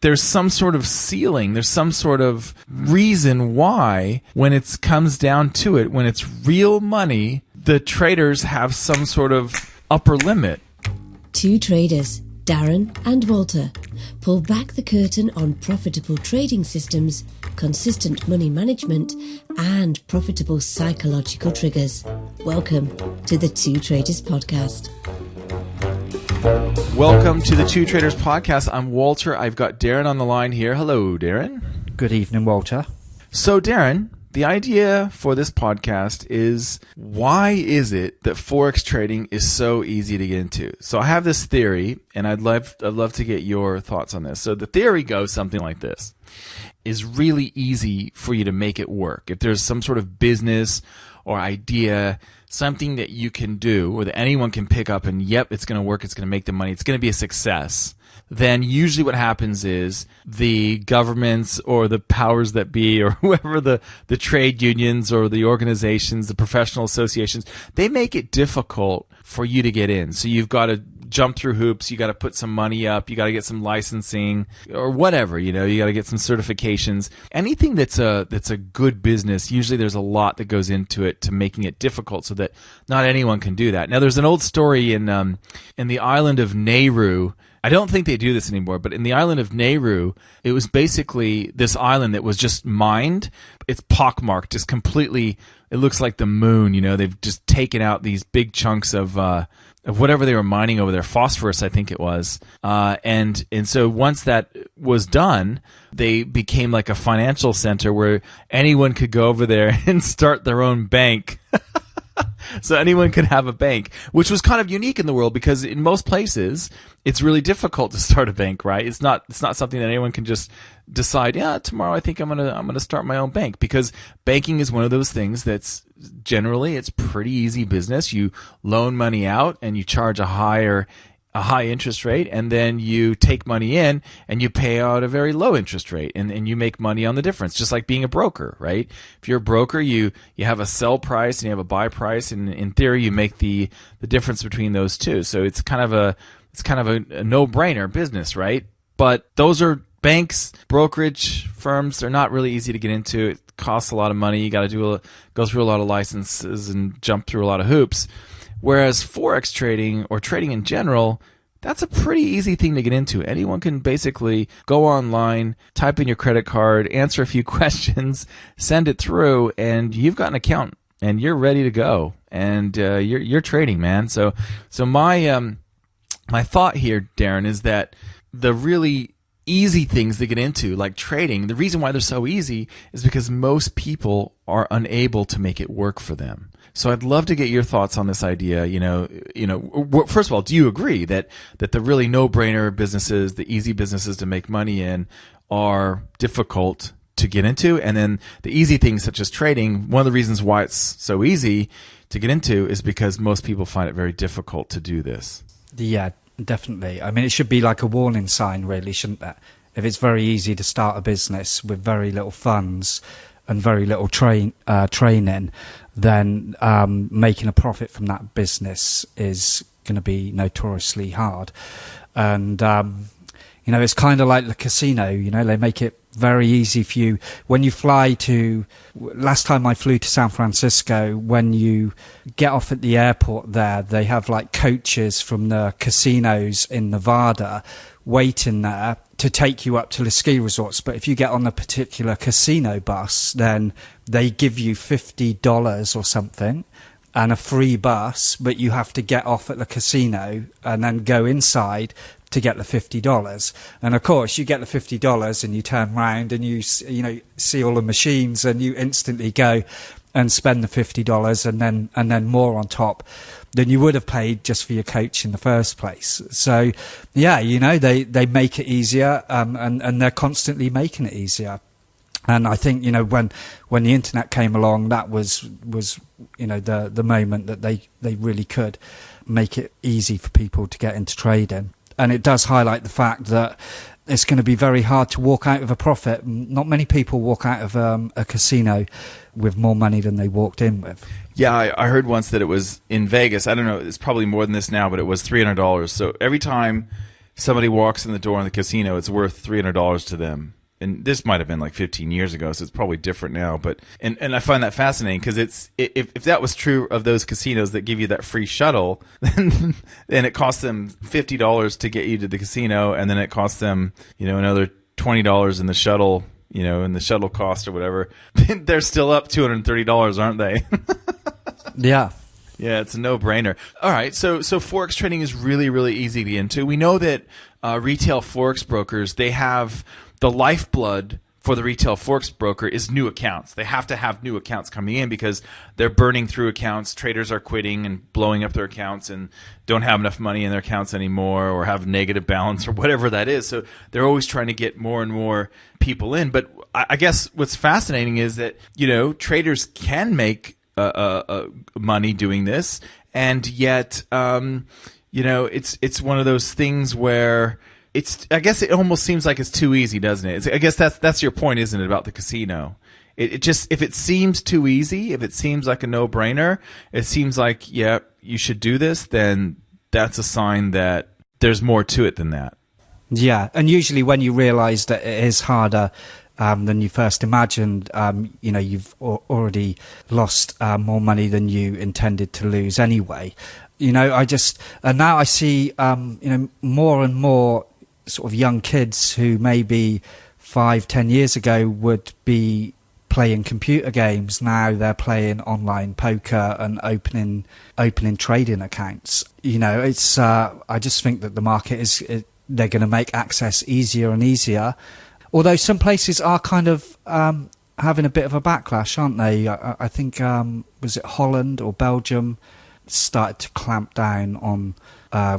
there's some sort of ceiling, there's some sort of reason why, when it comes down to it, when it's real money, the traders have some sort of upper limit. Two traders, Darren and Walter, pull back the curtain on profitable trading systems, consistent money management, and profitable psychological triggers. Welcome to the Two Traders Podcast. Welcome to the Two Traders Podcast. I'm Walter. I've got Darren on the line here. Hello, Darren. Good evening, Walter. So, Darren, the idea for this podcast is, why is it that Forex trading is so easy to get into? So I have this theory, and I'd love to get your thoughts on this. So the theory goes something like this. It's really easy for you to make it work. If there's some sort of business or idea, something that you can do or that anyone can pick up and, yep, it's going to work, it's going to make the money, it's going to be a success, then usually what happens is the governments or the powers that be or whoever, the trade unions or the organizations, the professional associations, they make it difficult for you to get in. So you've got to jump through hoops, you got to put some money up, you got to get some licensing or whatever, you got to get some certifications. Anything that's a good business, usually there's a lot that goes into it to making it difficult so that not anyone can do that. Now there's an old story in the island of Nauru. I don't think they do this anymore, but in the island of Nauru, it was basically this island that was just mined. It's pockmarked, just completely. It looks like the moon. They've just taken out these big chunks of whatever they were mining over there, phosphorus, I think it was. And so once that was done, they became like a financial center where anyone could go over there and start their own bank. So anyone could have a bank, which was kind of unique in the world because in most places it's really difficult to start a bank, right? It's not something that anyone can just decide, yeah, tomorrow I think I'm gonna start my own bank, because banking is one of those things that's generally it's pretty easy business. You loan money out and you charge a high interest rate, and then you take money in and you pay out a very low interest rate, and you make money on the difference, just like being a broker, right? If you're a broker, you have a sell price and you have a buy price, and in theory you make the difference between those two. So it's kind of a no-brainer business, right? But those are banks, brokerage firms. They're not really easy to get into. It costs a lot of money. You got to go through a lot of licenses and jump through a lot of hoops. Whereas Forex trading or trading in general, that's a pretty easy thing to get into. Anyone can basically go online, type in your credit card, answer a few questions, send it through, and you've got an account and you're ready to go. And you're trading, man. So my thought here, Darren, is that the really easy things to get into, like trading, the reason why they're so easy is because most people are unable to make it work for them. So I'd love to get your thoughts on this idea. First of all, do you agree that the really no-brainer businesses, the easy businesses to make money in, are difficult to get into? And then the easy things such as trading, one of the reasons why it's so easy to get into is because most people find it very difficult to do this. Yeah, definitely. I mean, it should be like a warning sign, really, shouldn't it? If it's very easy to start a business with very little funds and very little training, then making a profit from that business is going to be notoriously hard. And, it's kind of like the casino, they make it very easy for you. When you last time I flew to San Francisco, when you get off at the airport there, they have like coaches from the casinos in Nevada waiting there to take you up to the ski resorts. But if you get on a particular casino bus, then they give you $50 or something and a free bus, but you have to get off at the casino and then go inside to get the $50. And of course you get the $50 and you turn around and you see all the machines and you instantly go and spend the $50 and then more on top than you would have paid just for your coach in the first place. So yeah, they make it easier, and they're constantly making it easier. And I think, when the internet came along, that was the moment that they really could make it easy for people to get into trading. And it does highlight the fact that it's going to be very hard to walk out of a profit. Not many people walk out of a casino with more money than they walked in with. Yeah, I heard once that it was in Vegas. I don't know, it's probably more than this now, but it was $300. So every time somebody walks in the door in the casino, it's worth $300 to them. And this might have been like 15 years ago, so it's probably different now. But and I find that fascinating because if that was true of those casinos that give you that free shuttle, then it costs them $50 to get you to the casino, and then it costs them another $20 in the shuttle, in the shuttle cost or whatever. They're still up $230, aren't they? Yeah. Yeah, it's a no-brainer. All right, so Forex trading is really, really easy to get into. We know that retail Forex brokers, they have the lifeblood for the retail Forex broker is new accounts. They have to have new accounts coming in because they're burning through accounts. Traders are quitting and blowing up their accounts and don't have enough money in their accounts anymore or have negative balance or whatever that is. So they're always trying to get more and more people in. But I guess what's fascinating is that, traders can make money doing this, and yet, it's one of those things where I guess it almost seems like it's too easy, doesn't it? I guess that's your point, isn't it, about the casino? It just, if it seems too easy, if it seems like a no-brainer, it seems like, yeah, you should do this, then that's a sign that there's more to it than that. Yeah, and usually when you realize that it is harder than you first imagined, you've already lost more money than you intended to lose anyway. Now I see, more and more sort of young kids who maybe 5-10 years ago would be playing computer games. Now they're playing online poker and opening trading accounts. It's I just think that the market they're going to make access easier and easier. Although some places are kind of having a bit of a backlash, aren't they? I think was it Holland or Belgium started to clamp down on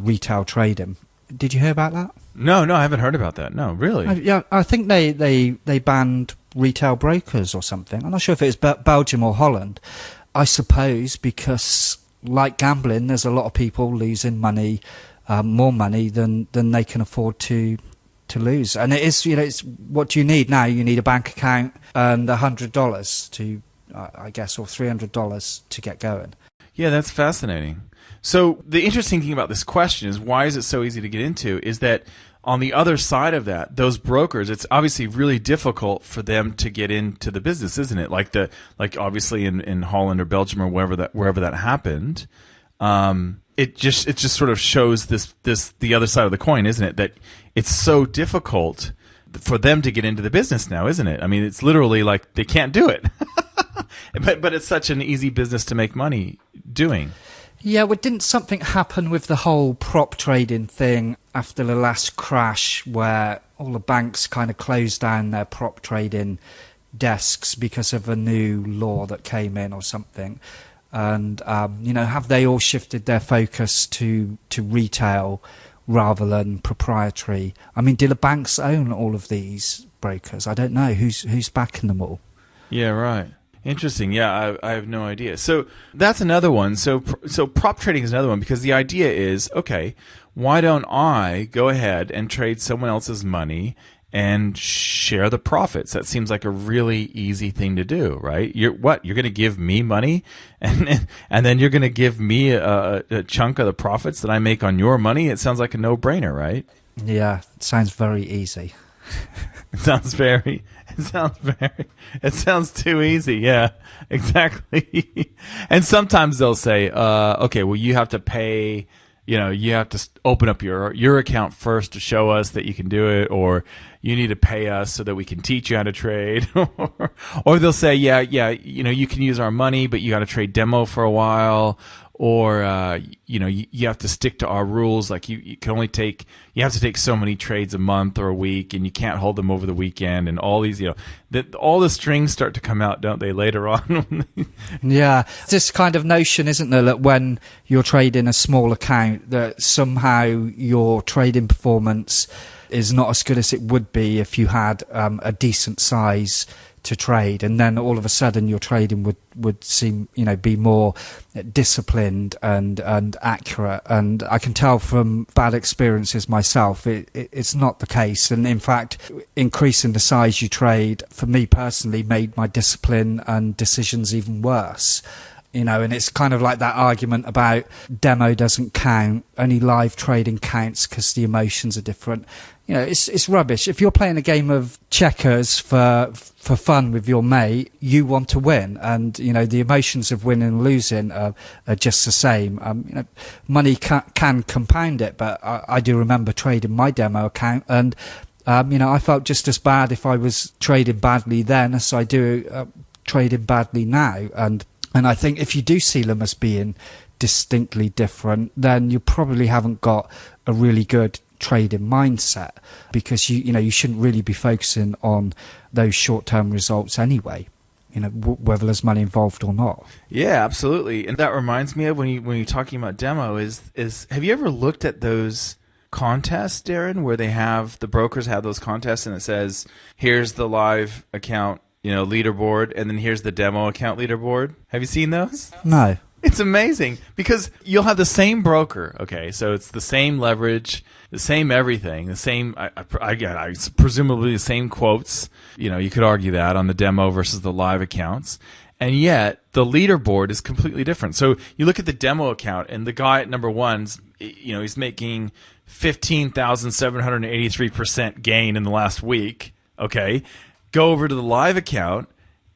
retail trading. Did you hear about that? No, I haven't heard about that. No, really? Yeah, I think they banned retail brokers or something. I'm not sure if it was Belgium or Holland. I suppose because, like gambling, there's a lot of people losing money, more money than they can afford to lose. And it is, it's what do you need now? You need a bank account and $100 to, I guess, or $300 to get going. Yeah, that's fascinating. So the interesting thing about this question is, why is it so easy to get into, is that on the other side of that, those brokers, it's obviously really difficult for them to get into the business, isn't it? Like obviously in Holland or Belgium or wherever that happened, it just sort of shows this the other side of the coin, isn't it? That it's so difficult for them to get into the business now, isn't it? I mean, it's literally like they can't do it. but it's such an easy business to make money doing. Yeah, well, didn't something happen with the whole prop trading thing after the last crash where all the banks kind of closed down their prop trading desks because of a new law that came in or something? And, have they all shifted their focus to retail rather than proprietary? I mean, do the banks own all of these brokers? I don't know. Who's backing them all? Yeah, right. Interesting. Yeah, I have no idea. So that's another one. So prop trading is another one, because the idea is, okay, why don't I go ahead and trade someone else's money and share the profits? That seems like a really easy thing to do, right? You're going to give me money and then you're going to give me a chunk of the profits that I make on your money? It sounds like a no-brainer, right? Yeah, it sounds very easy. It sounds too easy. Yeah, exactly. And sometimes they'll say, okay, well, you have to pay, you have to open up your account first to show us that you can do it, or you need to pay us so that we can teach you how to trade. Or they'll say, yeah, you can use our money, but you got to trade demo for a while. Or you have to stick to our rules. Like you have to take so many trades a month or a week, and you can't hold them over the weekend. And all these, all the strings start to come out, don't they, later on? Yeah, this kind of notion, isn't there, that when you're trading a small account, that somehow your trading performance is not as good as it would be if you had a decent size to trade, and then all of a sudden your trading would seem, be more disciplined and accurate. And I can tell from bad experiences myself, it's not the case. And in fact, increasing the size you trade, for me personally, made my discipline and decisions even worse. you know, and it's kind of like that argument about demo doesn't count, only live trading counts because the emotions are different. You know, it's rubbish. If you're playing a game of checkers for fun with your mate, you want to win, and you know the emotions of winning and losing are just the same. You know, money can compound it, but I do remember trading my demo account, and you know, I felt just as bad if I was trading badly then as I do trading badly now, and I think if you do see them as being distinctly different, then you probably haven't got a really good trading mindset, because you know you shouldn't really be focusing on those short-term results anyway, you know, whether there's money involved or not. Yeah, absolutely. And that reminds me of when you're talking about demo is have you ever looked at those contests, Darren, where the brokers have those contests and it says here's the live account, you know, leaderboard, and then here's the demo account leaderboard? Have you seen those? No. It's amazing because you'll have the same broker. Okay, so it's the same leverage, the same everything, the same. I presumably the same quotes. You know, you could argue that on the demo versus the live accounts, and yet the leaderboard is completely different. So you look at the demo account, and the guy at number one's, you know, he's making 15,783% gain in the last week. Okay, go over to the live account,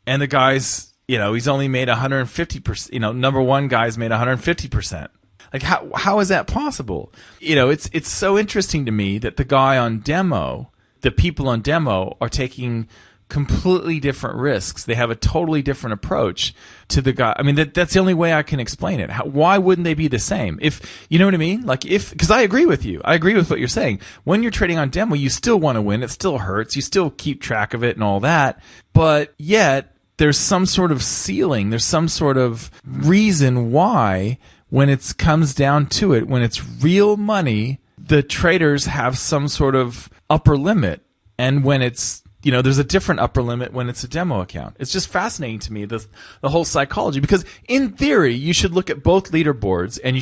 and the guy's, you know, he's only made 150%. You know, number one guy's made 150%. Like, how is that possible? You know, it's so interesting to me that the guy on demo, the people on demo, are taking completely different risks. They have a totally different approach to the guy. I mean, that's the only way I can explain it. Why wouldn't they be the same? If you know what I mean? Like, because I agree with you. I agree with what you're saying. When you're trading on demo, you still want to win. It still hurts. You still keep track of it and all that. But yet, there's some sort of ceiling. There's some sort of reason why, when it comes down to it, when it's real money, the traders have some sort of upper limit. And when it's, you know, there's a different upper limit when it's a demo account. It's just fascinating to me, the whole psychology, because in theory, you should look at both leaderboards and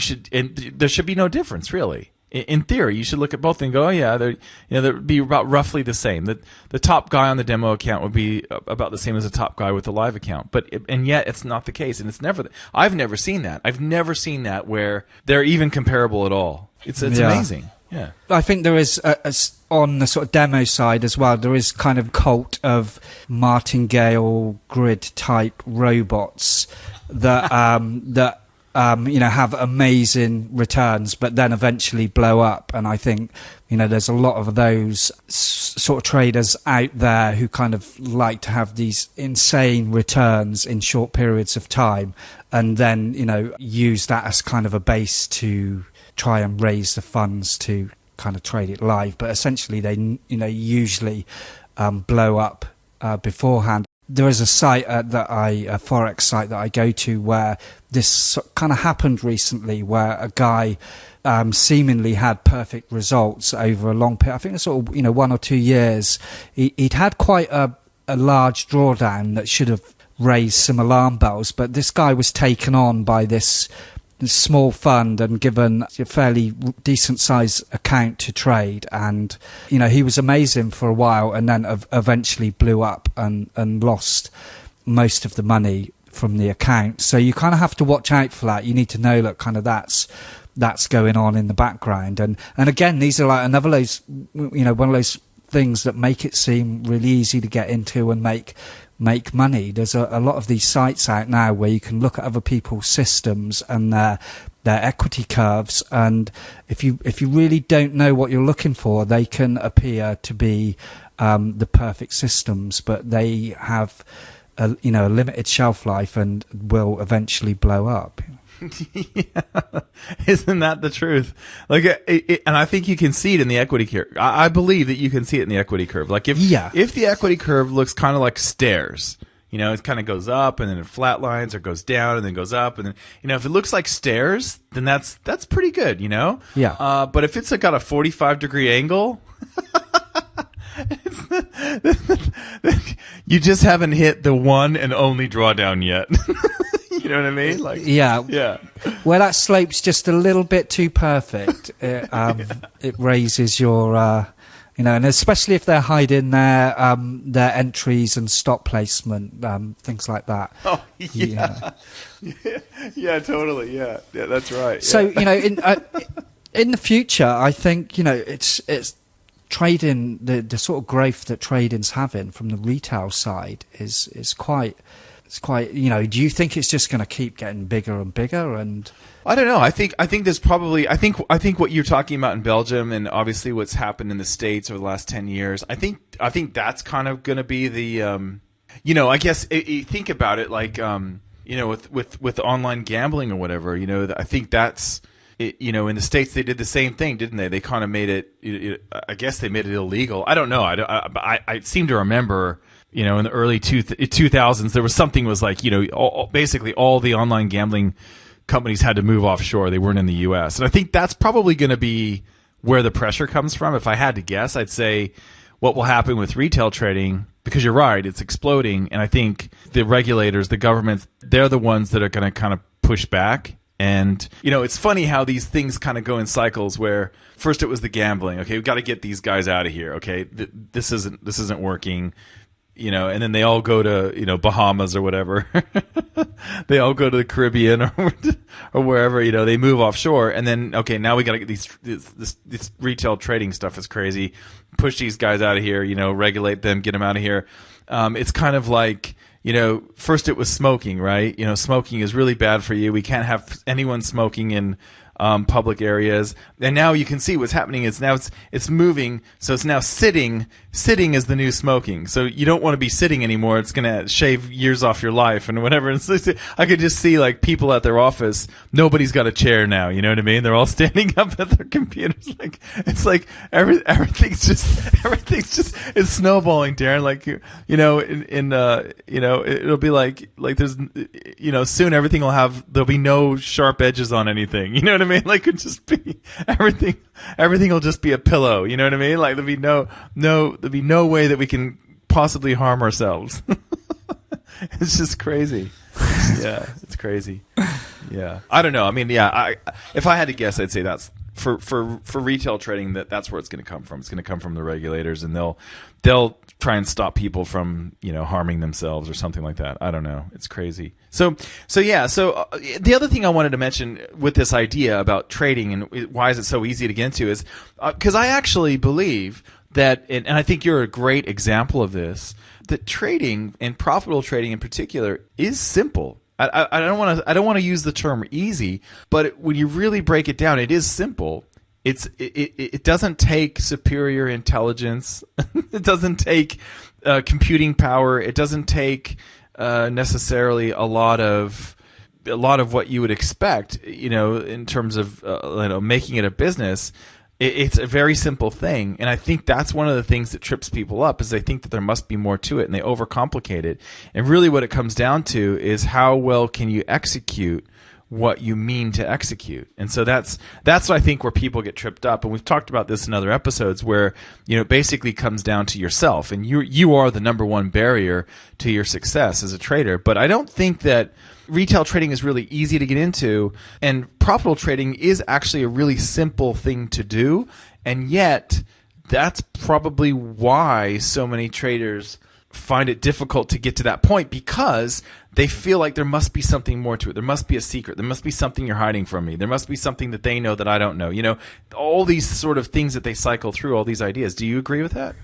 there should be no difference, really. In theory, you should look at both and go, oh yeah, they'd be about roughly the same. The top guy on the demo account would be about the same as the top guy with the live account. And yet it's not the case, and it's never. I've never seen that. I've never seen that where they're even comparable at all. It's amazing. Yeah, I think there is on the sort of demo side as well. There is kind of cult of Martingale grid type robots that you know, have amazing returns, but then eventually blow up. And I think, you know, there's a lot of those sort of traders out there who kind of like to have these insane returns in short periods of time, and then, you know, use that as kind of a base to try and raise the funds to kind of trade it live. But essentially they, you know, usually blow up beforehand. There is a site a Forex site that I go to where this kind of happened recently, where a guy seemingly had perfect results over a long period. I think it's sort of, you know, 1 or 2 years. He'd had quite a large drawdown that should have raised some alarm bells, but this guy was taken on by this small fund and given a fairly decent size account to trade, and you know, he was amazing for a while, and then eventually blew up and lost most of the money from the account. So you kind of have to watch out for that. You need to know that kind of that's going on in the background, and again, these are like another those, you know, one of those things that make it seem really easy to get into and make money. There's a lot of these sites out now where you can look at other people's systems and their equity curves, and if you really don't know what you're looking for, they can appear to be the perfect systems, but they have a limited shelf life and will eventually blow up. Yeah. Isn't that the truth? Like, and I think you can see it in the equity curve. I believe that you can see it in the equity curve. Like, if the equity curve looks kind of like stairs, you know, it kind of goes up and then it flatlines, or goes down and then goes up, and then, you know, if it looks like stairs, then that's pretty good, you know. Yeah. But if it's got a 45-degree angle, you just haven't hit the one and only drawdown yet. You know what I mean? Like, yeah. Where that slope's just a little bit too perfect, it raises your You know, and especially if they're hiding their entries and stop placement, things like that. Oh, yeah. Yeah, totally. Yeah, that's right. So, you know, in the future, I think, you know, it's trading, the sort of growth that trading's having from the retail side is quite, you know, do you think it's just going to keep getting bigger and bigger? And I don't know. I think there's probably, I think what you're talking about in Belgium and obviously what's happened in the States over the last 10 years, I think that's kind of going to be the, you know, I guess you think about it like, you know, with online gambling or whatever, you know, I think that's, you know, in the States they did the same thing, didn't they? They kind of made it, I guess they made it illegal. I don't know. I seem to remember, you know, in the early 2000s, there was something was like, you know, basically all the online gambling companies had to move offshore. They weren't in the U.S. And I think that's probably going to be where the pressure comes from. If I had to guess, I'd say what will happen with retail trading, because you're right, it's exploding. And I think the regulators, the governments, they're the ones that are going to kind of push back. And, you know, it's funny how these things kind of go in cycles where first it was the gambling. Okay, we've got to get these guys out of here. Okay, this isn't working. You know, and then they all go to, you know, Bahamas or whatever. They all go to the Caribbean or wherever, you know, they move offshore. And then, okay, now we got to get this retail trading stuff is crazy. Push these guys out of here, you know, regulate them, get them out of here. It's kind of like, you know, first it was smoking, right? You know, smoking is really bad for you. We can't have anyone smoking in public areas. And now you can see what's happening is now it's moving. So it's now sitting is the new smoking. So you don't want to be sitting anymore. It's going to shave years off your life and whatever. And so I could just see like people at their office, nobody's got a chair now. You know what I mean? They're all standing up at their computers. Like, it's like everything's just it's snowballing, Darren. Like, you know, you know, it'll be like there's, you know, soon there'll be no sharp edges on anything. You know what I mean? Like, it'd just be everything will just be a pillow. You know what I mean? Like, there'll be no way that we can possibly harm ourselves. It's just crazy. Yeah, it's crazy. Yeah, I don't know. I mean, yeah, if I had to guess, I'd say that's for retail trading, that's where it's going to come from. It's going to come from the regulators, and they'll try and stop people from, you know, harming themselves or something like that. I don't know. It's crazy. So the other thing I wanted to mention with this idea about trading and why is it so easy to get into is because I actually believe that, and I think you're a great example of this, that trading and profitable trading in particular is simple. I don't want to use the term easy, but when you really break it down, it is simple. It doesn't take superior intelligence. It doesn't take computing power. It doesn't take necessarily a lot of what you would expect, you know, in terms of you know, making it a business. It's a very simple thing, and I think that's one of the things that trips people up is they think that there must be more to it, and they overcomplicate it. And really what it comes down to is how well can you execute what you mean to execute. And so that's what I think where people get tripped up. And we've talked about this in other episodes where, you know, it basically comes down to yourself, and you are the number one barrier to your success as a trader. But I don't think that retail trading is really easy to get into, and profitable trading is actually a really simple thing to do. And yet that's probably why so many traders find it difficult to get to that point, because they feel like there must be something more to it. There must be a secret. There must be something you're hiding from me. There must be something that they know that I don't know. You know, all these sort of things that they cycle through, all these ideas. Do you agree with that?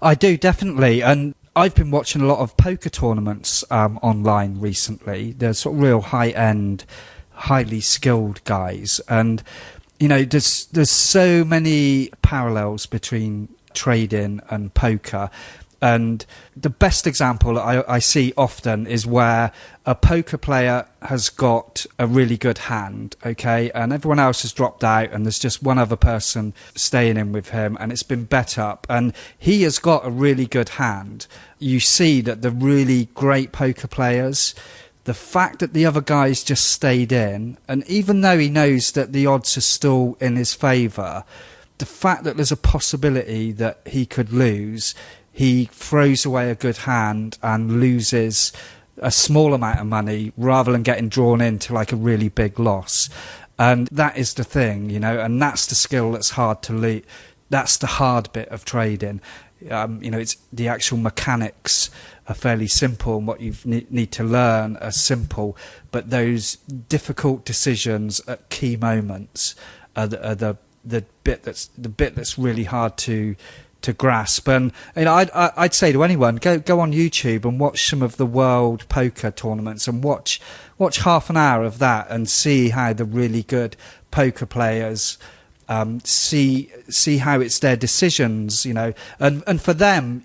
I do, definitely. And I've been watching a lot of poker tournaments online recently. They're sort of real high-end, highly skilled guys. And, you know, there's so many parallels between trading and poker. And the best example I see often is where a poker player has got a really good hand, okay, and everyone else has dropped out and there's just one other person staying in with him, and it's been bet up and he has got a really good hand. You see that the really great poker players, the fact that the other guy's just stayed in, and even though he knows that the odds are still in his favour, the fact that there's a possibility that he could lose, he throws away a good hand and loses a small amount of money rather than getting drawn into like a really big loss. And that is the thing, you know, and that's the skill that's hard to that's the hard bit of trading. It's the actual mechanics are fairly simple, and what you need to learn are simple, but those difficult decisions at key moments are the bit that's really hard to grasp. And I'd say to anyone, go on YouTube and watch some of the world poker tournaments, and watch half an hour of that and see how the really good poker players see how it's their decisions, and for them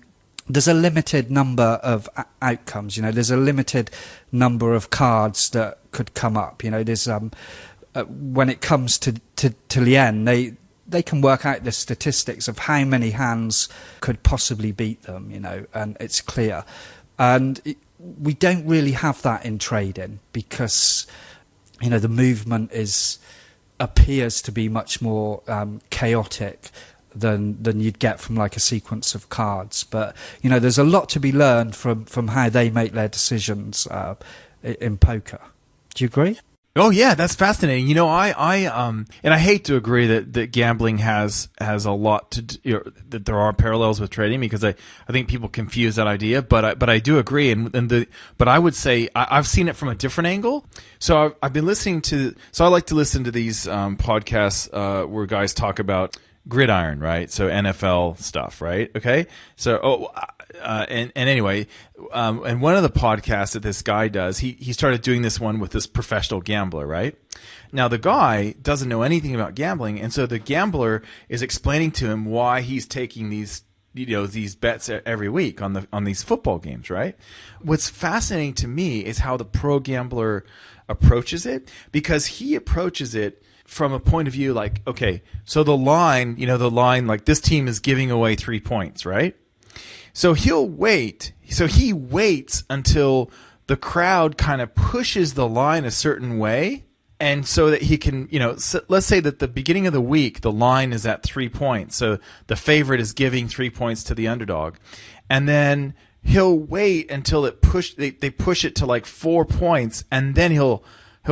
there's a limited number of outcomes, there's a limited number of cards that could come up, there's when it comes to the end, they can work out the statistics of how many hands could possibly beat them, and it's clear. And we don't really have that in trading, because the movement appears to be much more chaotic than you'd get from like a sequence of cards. But there's a lot to be learned from how they make their decisions in poker. Do you agree? Oh yeah, that's fascinating. And I hate to agree that gambling has a lot to do, that there are parallels with trading, because I think people confuse that idea. But I do agree, but I would say I've seen it from a different angle. So I've been listening to. So I like to listen to these podcasts where guys talk about gridiron, right? So NFL stuff, right? Okay. So and anyway, and one of the podcasts that this guy does, he started doing this one with this professional gambler, right? Now the guy doesn't know anything about gambling, and so the gambler is explaining to him why he's taking these bets every week on these football games, right? What's fascinating to me is how the pro gambler approaches it, because he approaches it from a point of view like, okay, so the line, like this team is giving away 3 points, right? So he waits until the crowd kind of pushes the line a certain way, and so that he can, let's say that the beginning of the week, the line is at 3 points. So the favorite is giving 3 points to the underdog. And then he'll wait until they push it to like 4 points, and then he'll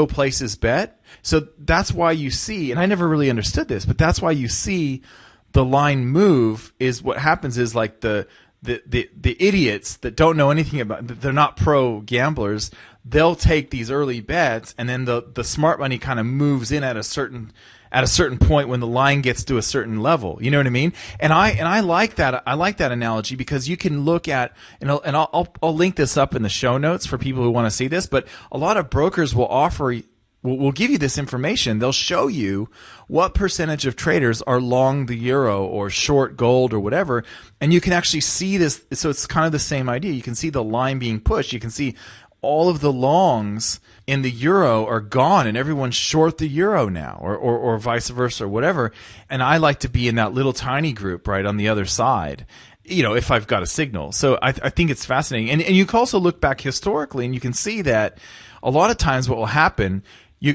place his bet. So that's why you see, and I never really understood this, but that's why you see the line move. Is what happens is like the idiots that don't know anything about, they're not pro gamblers, they'll take these early bets, and then the smart money kind of moves in at a certain point when the line gets to a certain level. You know what I mean? And I like that. I like that analogy, because you can look at, and I'll link this up in the show notes for people who want to see this, but a lot of brokers will give you this information. They'll show you what percentage of traders are long the euro or short gold or whatever, and you can actually see this. So it's kind of the same idea. You can see the line being pushed. You can see all of the longs in the euro are gone, and everyone's short the euro now, or vice versa, or whatever. And I like to be in that little tiny group right on the other side, if I've got a signal. So I think it's fascinating. And you can also look back historically, and you can see that a lot of times what will happen,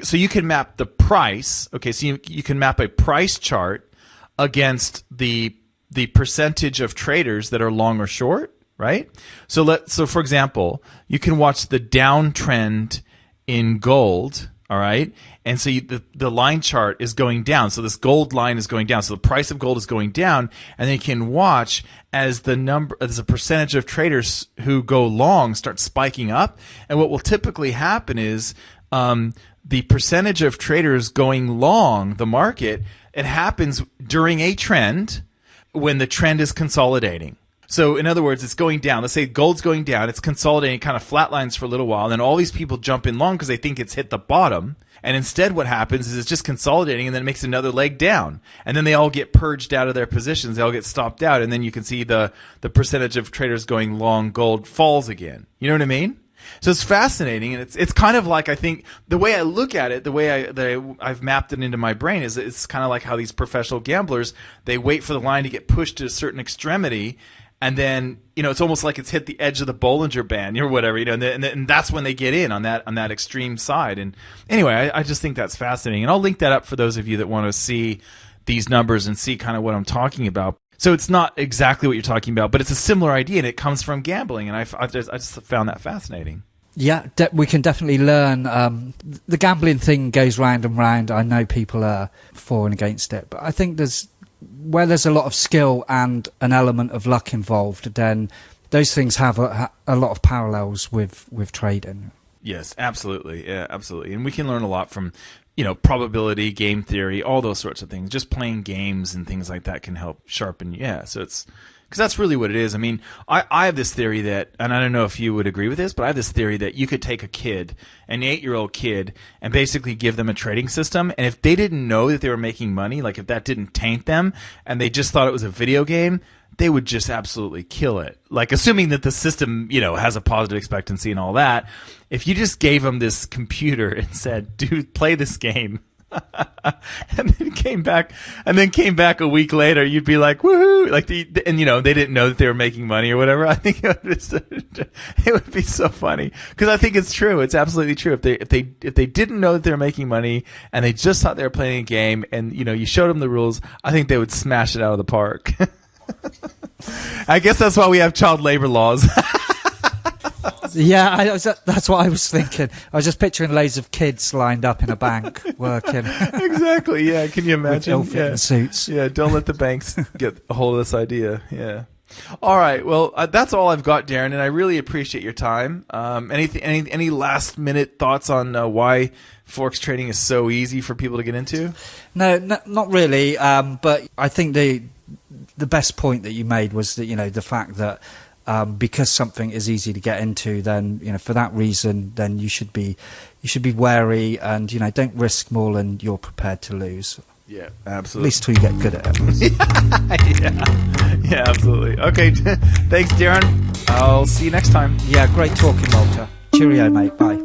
so you can map the price. Okay, so you can map a price chart against the percentage of traders that are long or short, right? So for example, you can watch the downtrend in gold, all right? And so the line chart is going down. So this gold line is going down. So the price of gold is going down, and then you can watch as the percentage of traders who go long start spiking up. And what will typically happen is the percentage of traders going long the market, it happens during a trend when the trend is consolidating. So in other words, it's going down. Let's say gold's going down, it's consolidating, kind of flatlines for a little while, and then all these people jump in long because they think it's hit the bottom. And instead what happens is it's just consolidating, and then it makes another leg down. And then they all get purged out of their positions. They all get stopped out, and then you can see the percentage of traders going long gold falls again. You know what I mean? So it's fascinating, and it's kind of like, I think the way I look at it, the way I've mapped it into my brain is it's kind of like how these professional gamblers, they wait for the line to get pushed to a certain extremity, and then it's almost like it's hit the edge of the Bollinger Band or whatever, and that's when they get in on that extreme side. And anyway, I just think that's fascinating, and I'll link that up for those of you that want to see these numbers and see kind of what I'm talking about. So it's not exactly what you're talking about, but it's a similar idea, and it comes from gambling, and I just found that fascinating. Yeah, we can definitely learn. The gambling thing goes round and round. I know people are for and against it, but I think there's where there's a lot of skill and an element of luck involved, then those things have a lot of parallels with trading. Yes, absolutely. Yeah, absolutely. And we can learn a lot from, probability, game theory, all those sorts of things. Just playing games and things like that can help sharpen. Yeah, so it's because that's really what it is. I mean, I have this theory that, and I don't know if you would agree with this, but I have this theory that you could take a kid, an 8-year-old kid, and basically give them a trading system. And if they didn't know that they were making money, like if that didn't taint them and they just thought it was a video game, they would just absolutely kill it. Like, assuming that the system, has a positive expectancy and all that. If you just gave them this computer and said, dude, play this game, and then came back a week later, you'd be like, woohoo! Like, they didn't know that they were making money or whatever. I think it would be so funny, because I think it's true. It's absolutely true. If they didn't know that they were making money and they just thought they were playing a game, and you showed them the rules, I think they would smash it out of the park. I guess that's why we have child labor laws. Yeah, that's what I was thinking. I was just picturing loads of kids lined up in a bank working. Exactly, yeah. Can you imagine? With ill-fitting suits. Yeah, don't let the banks get a hold of this idea. Yeah. All right, well, that's all I've got, Darren, and I really appreciate your time. Any last-minute thoughts on why Forex trading is so easy for people to get into? No, not really, but I think the best point that you made was that, the fact that because something is easy to get into, then for that reason, then you should be wary, and don't risk more than you're prepared to lose. Yeah, absolutely. At least till you get good at it. Yeah, absolutely. Okay, thanks, Darren. I'll see you next time. Yeah, great talking, Walter. Cheerio, mate. Bye.